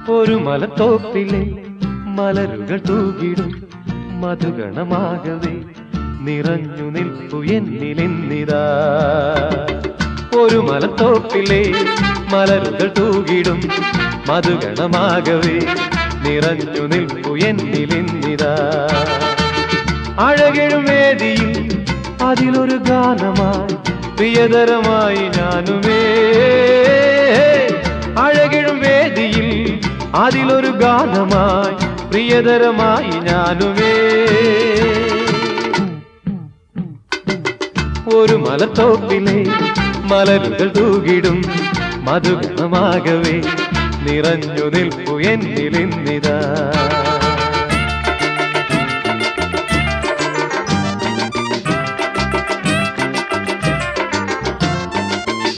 ഒരു മലത്തോപ്പിലെ മലരുകൾ തൂകിടും മധുഗണമാകവേ നിറഞ്ഞു നിൽപ്പു എന്നിലെന്നിതാ. ഒരു മലത്തോപ്പിലെ മലരുകൾ തൂകിടും മധുഗണമാകവേ നിറഞ്ഞു നിൽപ്പു എന്നിലെന്നിതാ. അഴകെഴും വേദിയിൽ അതിലൊരു ഗാനമായി പ്രിയതരമായി ഞാനുമേ. അഴകെഴും വേദിയിൽ അതിലൊരു ഗാനമായി പ്രിയതരമായി ഞാനുമേ. ഒരു മലത്തോപ്പിലെ മലരുകൾ തൂകിടും മധുഗണമാകവേ നിറഞ്ഞു നിൽപ്പു എന്നിലിന്നിതാ.